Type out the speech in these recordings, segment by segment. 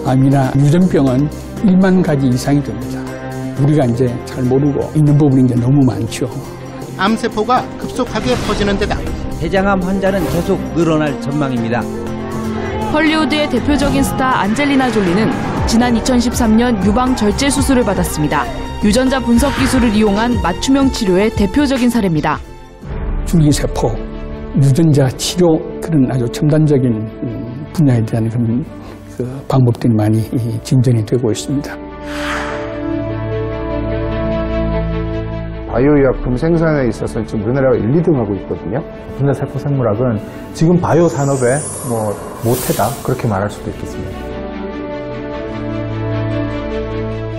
암이나 유전병은 1만 가지 이상이 됩니다. 우리가 이제 잘 모르고 있는 부분이 이제 너무 많죠. 암세포가 급속하게 퍼지는 데다 대장암 환자는 계속 늘어날 전망입니다. 헐리우드의 대표적인 스타 안젤리나 졸리는 지난 2013년 유방 절제 수술을 받았습니다. 유전자 분석 기술을 이용한 맞춤형 치료의 대표적인 사례입니다. 줄기세포, 유전자 치료 그런 아주 첨단적인 분야에 대한 그런 방법들이 많이 진전이 되고 있습니다. 바이오의약품 생산에 있어서 지금 우리나라가 1, 2등 하고 있거든요. 분자세포 생물학은 지금 바이오 산업의 모태다 그렇게 말할 수도 있겠습니다.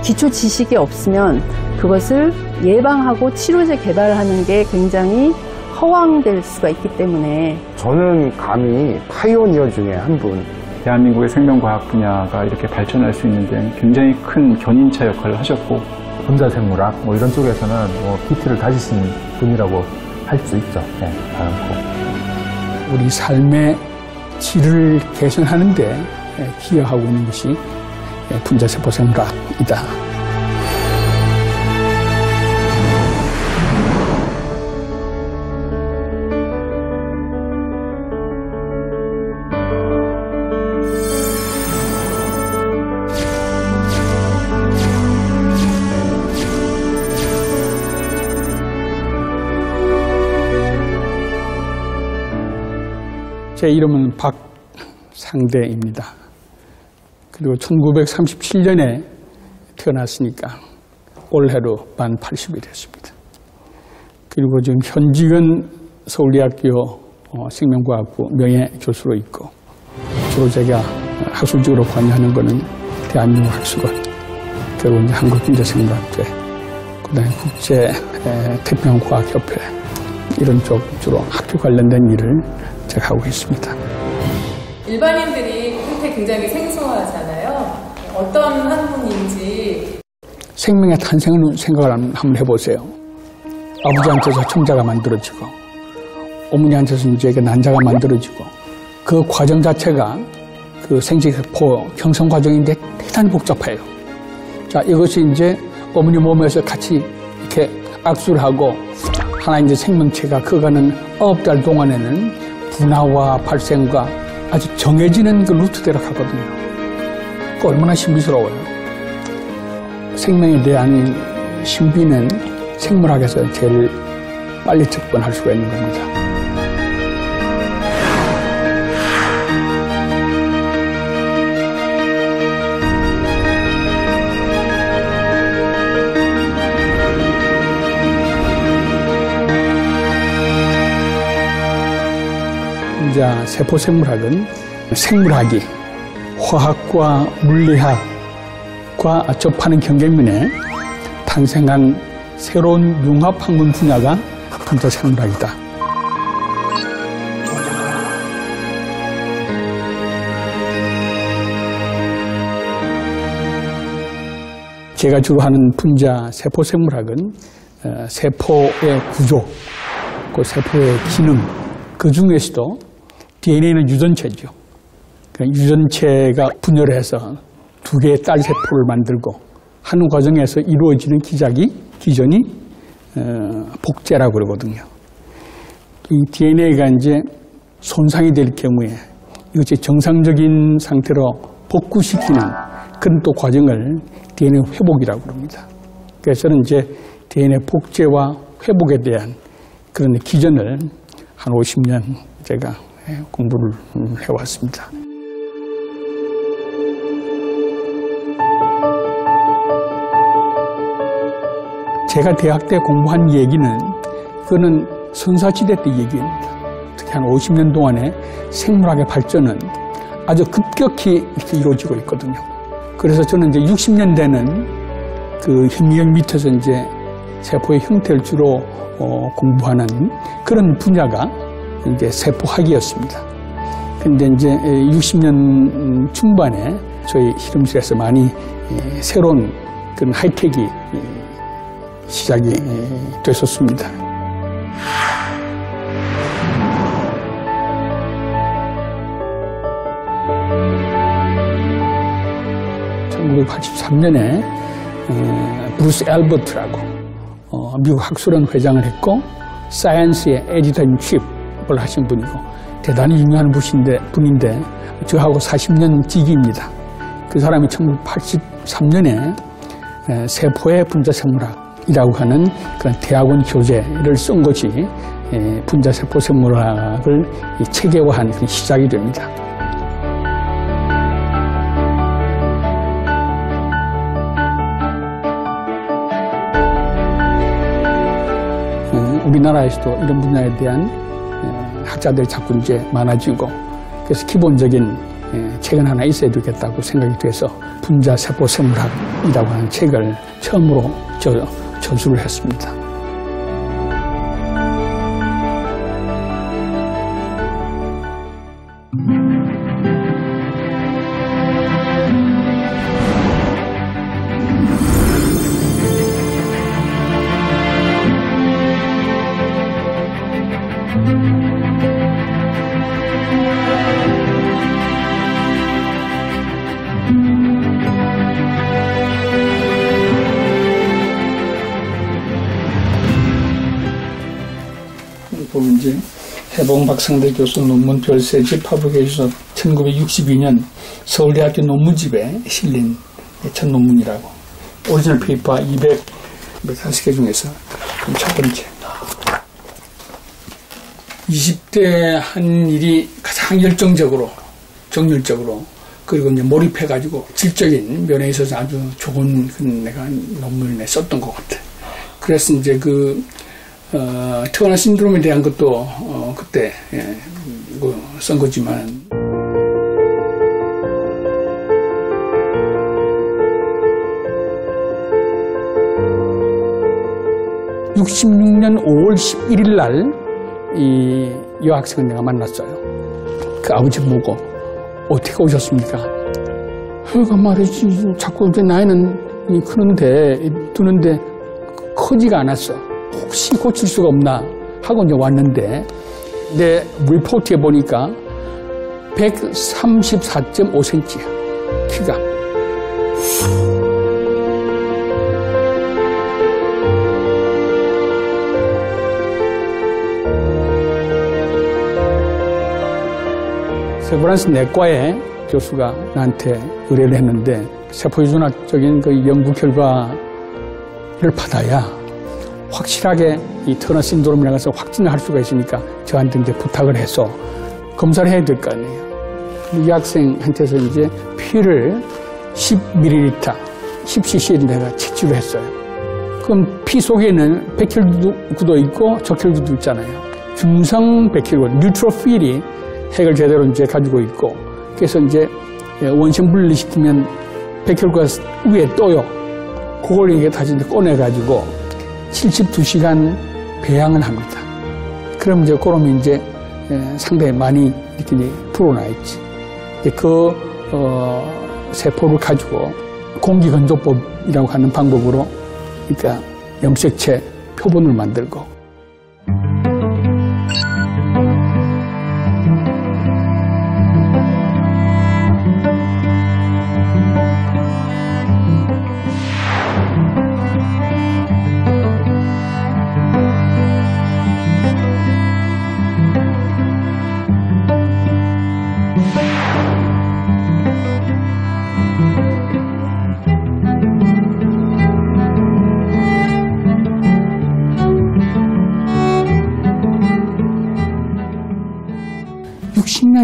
기초 지식이 없으면 그것을 예방하고 치료제 개발하는 게 굉장히 허황될 수가 있기 때문에 저는 감히 파이오니어 중에 한 분. 대한민국의 생명과학 분야가 이렇게 발전할 수 있는데 굉장히 큰 견인차 역할을 하셨고 분자생물학 이런 쪽에서는 기틀을 다지신 분이라고 할 수 있죠. 네, 많고. 우리 삶의 질을 개선하는 데 기여하고 있는 것이 분자세포 생물학이다. 제 이름은 박상대입니다. 그리고 1937년에 태어났으니까 올해로 만 80이 됐습니다. 그리고 지금 현직은 서울대학교 생명과학부 명예교수로 있고 주로 제가 학술적으로 관여하는 것은 대한민국 학술원, 그리고 이제 한국분자생물학회, 그다음에 국제 태평양과학협회 이런 쪽 주로 학교 관련된 일을 제가 하고 있습니다. 일반인들이 형태 굉장히 생소하잖아요. 어떤 학문인지. 생명의 탄생을 생각을 한번 해보세요. 아버지한테서 청자가 만들어지고 어머니한테서 이제 난자가 만들어지고 그 과정 자체가 그 생체세포 형성 과정인데 대단히 복잡해요. 자, 이것이 이제 어머니 몸에서 같이 이렇게 악수를 하고 하나 이제 생명체가 커가는 9달 동안에는 분화와 발생과 아주 정해지는 그 루트대로 가거든요. 그 얼마나 신비스러워요. 생명에 대한 신비는 생물학에서 제일 빨리 접근할 수가 있는 겁니다. 자, 세포생물학은 생물학이 화학과 물리학과 접하는 경계면에 탄생한 새로운 융합학문 분야가 분자생물학이다. 제가 주로 하는 분자 세포생물학은 세포의 구조, 그 세포의 기능, 그 중에서도 DNA는 유전체죠. 유전체가 분열을 해서 두 개의 딸 세포를 만들고 하는 과정에서 이루어지는 기전이 복제라고 그러거든요. 이 DNA가 이제 손상이 될 경우에 이것이 정상적인 상태로 복구시키는 그런 또 과정을 DNA 회복이라고 그럽니다. 그래서 저는 이제 DNA 복제와 회복에 대한 그런 기전을 한 50년 제가 공부를 해왔습니다. 제가 대학 때 공부한 얘기는 그거는 선사시대 때 얘기입니다. 특히 한 50년 동안의 생물학의 발전은 아주 급격히 이렇게 이루어지고 있거든요. 그래서 저는 이제 60년대는 그 현미경 밑에서 이제 세포의 형태를 주로 공부하는 그런 분야가 이제 세포학이었습니다. 근데 이제 60년 중반에 저희 실험실에서 많이 새로운 그런 하이텍이 시작이 됐었습니다. 1983년에 브루스 엘버트라고 미국 학술원 회장을 했고 사이언스의 에디터-인-칩을 하신 분이고 대단히 유명한 분인데 저하고 40년 지기입니다. 그 사람이 1983년에 세포의 분자생물학이라고 하는 그런 대학원 교재를 쓴 것이 분자세포 생물학을 체계화한 그 시작이 됩니다. 우리나라에서도 이런 분야에 대한 학자들이 자꾸 이제 많아지고 그래서 기본적인 책은 하나 있어야 되겠다고 생각이 돼서 분자세포 생물학이라고 하는 책을 처음으로 저술을 했습니다. 보면 이제 해봉 박상대 교수 논문 별세집 파브리케이션 1962년 서울대학교 논문집에 실린 첫 논문이라고. 오리지널 페이퍼 240개 중에서 첫 번째. 20대 한 일이 가장 열정적으로, 정열적으로, 그리고 이제 몰입해가지고 질적인 면에 있어서 아주 좋은 내가 논문을 썼던 것 같아. 그래서 이제 터너 신드롬에 대한 것도 그때 쓴 거지만 1966년 5월 11일 날 이 여학생을 내가 만났어요. 그 아버지 보고 어떻게 오셨습니까? 그러니까 말이지 자꾸 이제 나이는 드는데 커지가 않았어. 혹시 고칠 수가 없나 하고 이제 왔는데 내 리포트에 보니까 134.5cm야 키가. 세브란스 내과의 교수가 나한테 의뢰를 했는데 세포유전학적인 그 연구 결과를 받아야 확실하게 이 터너 신드롬이라고 해서 확진을 할 수가 있으니까 저한테 이제 부탁을 해서 검사를 해야 될 거 아니에요. 이 학생한테서 이제 피를 10ml, 10cc를 내가 채취를 했어요. 그럼 피 속에는 백혈구도 있고 적혈구도 있잖아요. 중성 백혈구, 뉴트로필이 핵을 제대로 이제 가지고 있고, 그래서 이제 원심 분리시키면 백혈구가 위에 떠요. 그걸 이게 다시 이제 꺼내가지고 72시간 배양을 합니다. 그럼 이제 그러면 이제 상당히 많이 이렇게 풀어나 있지. 그 세포를 가지고 공기건조법이라고 하는 방법으로 그러니까 염색체 표본을 만들고.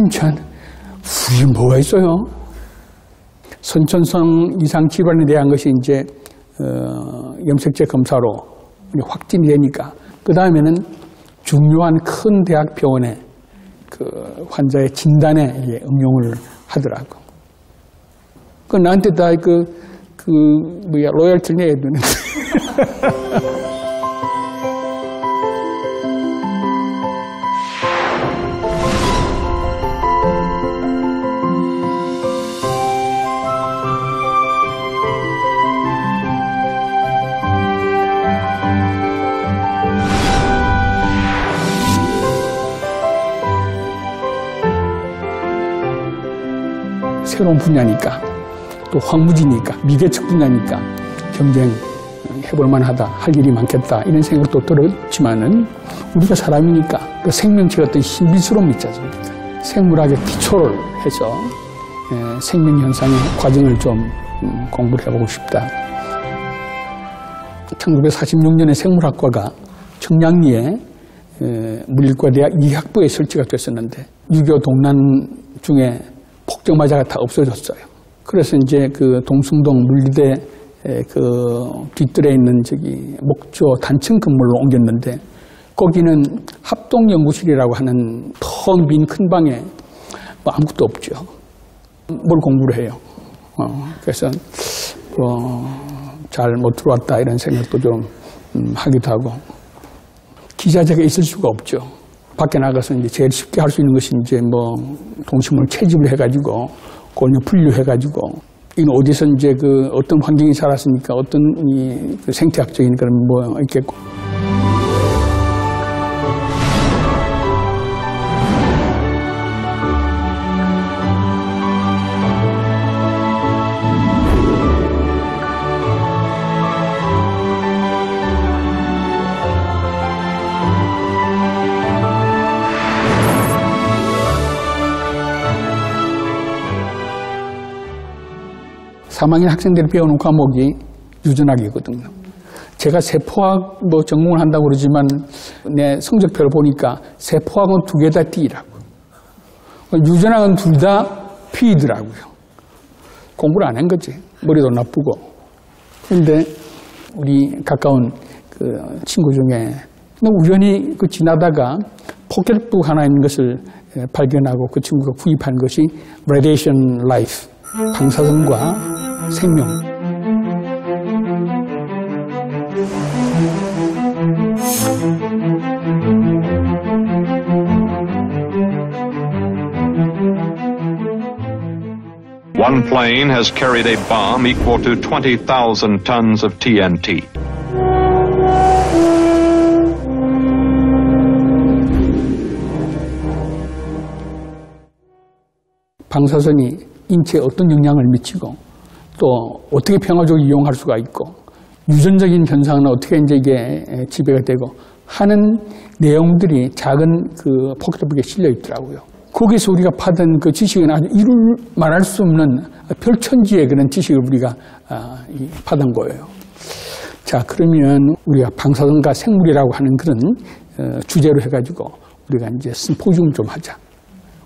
전 우리 뭐가 있어요? 선천성 이상 질환에 대한 것이 이제 염색체 검사로 확진이 되니까 그 다음에는 중요한 큰 대학 병원에 그 환자의 진단에 응용을 하더라고. 그 나한테 다 로열티를 내야 되는데. 새로운 분야니까 또 황무지니까 미개척 분야니까 경쟁해볼 만하다, 할 일이 많겠다 이런 생각도 들었지만은 우리가 사람이니까 그 생명체의 어떤 신비스러움이 있지 않습니까? 생물학의 기초를 해서 생명현상의 과정을 좀 공부를 해보고 싶다. 1946년에 생물학과가 청량리에 물리과대학 이학부에 설치가 됐었는데 6.25 동란 중에 폭격마자가 다 없어졌어요. 그래서 이제 그 동숭동 물리대 그 뒷뜰에 있는 목조 단층 건물로 옮겼는데 거기는 합동연구실이라고 하는 텅 빈 큰 방에 뭐 아무것도 없죠. 뭘 공부를 해요. 그래서 잘 못 들어왔다 이런 생각도 좀 하기도 하고 기자재가 있을 수가 없죠. 밖에 나가서 이제 제일 쉽게 할 수 있는 것이 이제 뭐 동식물 채집을 해가지고 골녀 분류해가지고 이건 어디서 이제 그 어떤 환경에 살았으니까 어떤 그 생태학적인 그런 뭐 있겠고. 사망인 학생들이 배우는 과목이 유전학이거든요. 제가 세포학 뭐 전공을 한다고 그러지만 내 성적표를 보니까 세포학은 2개 다 D라고. 유전학은 둘 다 P더라고요. 공부를 안 한 거지. 머리도 나쁘고. 그런데 우리 가까운 그 친구 중에 우연히 그 지나다가 포켓북 하나 있는 것을 발견하고 그 친구가 구입한 것이 Radiation Life, 방사선과 생명. One plane has carried a bomb equal to 20,000 tons of TNT. 방사선이 인체에 어떤 영향을 미치고 또 어떻게 평화적으로 이용할 수가 있고 유전적인 현상은 어떻게 이제 이게 지배가 되고 하는 내용들이 작은 그 포켓북에 실려 있더라고요. 거기서 우리가 받은 그 지식은 아주 이루 말할 수 없는 별천지의 그런 지식을 우리가 받은 거예요. 자, 그러면 우리가 방사선과 생물이라고 하는 그런 주제로 해가지고 우리가 이제 심포지움 좀 하자.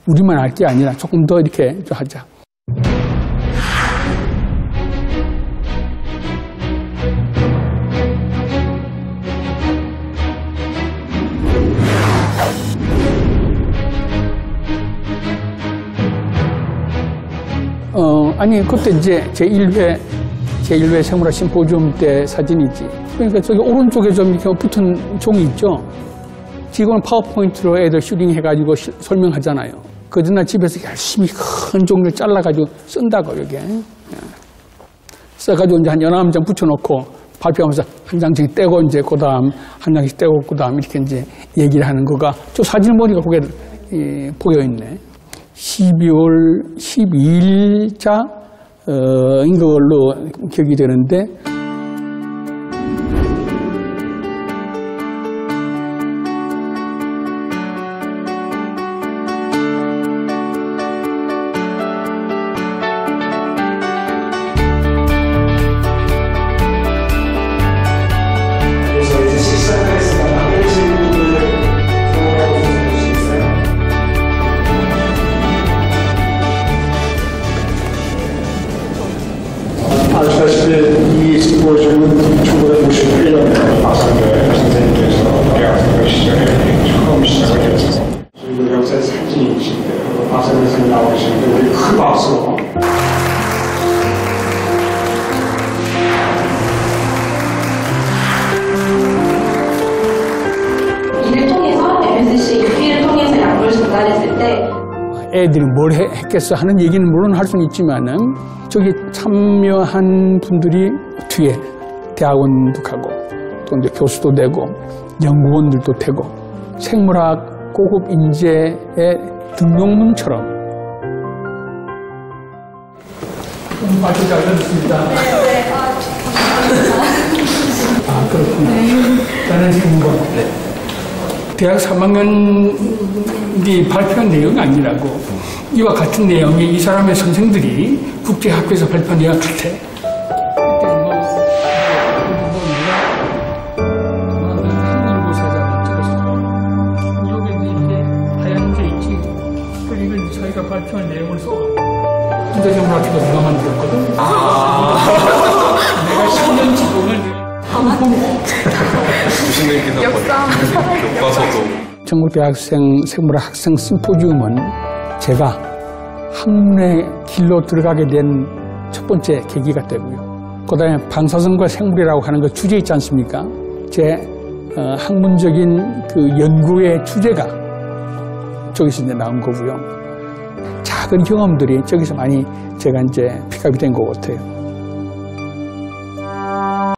우리만 알 게 아니라 조금 더 이렇게 좀 하자. 아니, 그때 이제 제1회 생물학 심포지움 때 사진이지. 그러니까 저기 오른쪽에 좀 이렇게 붙은 종이 있죠? 지금은 파워포인트로 애들 슈링 해가지고 설명하잖아요. 그전날 집에서 열심히 큰 종이를 잘라가지고 쓴다고, 여기. 써가지고 이제 한 19장 붙여놓고 발표하면서 한 장씩 떼고 이제 그 다음 한 장씩 떼고 그 다음 이렇게 이제 얘기를 하는 거가 저 사진을 보니까 그게 보여있네. 12월 12일자인 걸로 기억이 되는데 아시다시피 이 심포지움은 1958년 박상렬 선생님께서 대학생활 시절에 처음 시작을 했어서 저희들 역사의 상징이신데 박상렬 선생님 나오시는데 우리 큰 박수. 이를 통해서 MSC UP를 통해서 약물을 전달했을 때 애들이 뭘 했겠어 하는 얘기는 물론 할 수는 있지만은 저기 참여한 분들이 뒤에 대학원도 가고 또 이제 교수도 되고 연구원들도 되고 생물학 고급 인재의 등록문처럼 아주 잘 들었습니다. 네. 아, 그렇구나. 나는 지금 대학 3학년이 발표한 내용이 아니라고 이와 같은 내용이 이 사람의 선생들이 국제학교에서 발표한 내용 같아. 자기가 발표한 내용을 써. 현대적으로 아티가 누가 만들었거든? 내가 10년 지공을. 교수님께서 교과서도. 전국대학생 생물학 학생 심포지움은 제가 학문의 길로 들어가게 된 첫 번째 계기가 되고요. 그 다음에 방사선과 생물이라고 하는 그 주제 있지 않습니까? 제 학문적인 그 연구의 주제가 저기서 이제 나온 거고요. 작은 경험들이 저기서 많이 제가 이제 픽업이 된 것 같아요.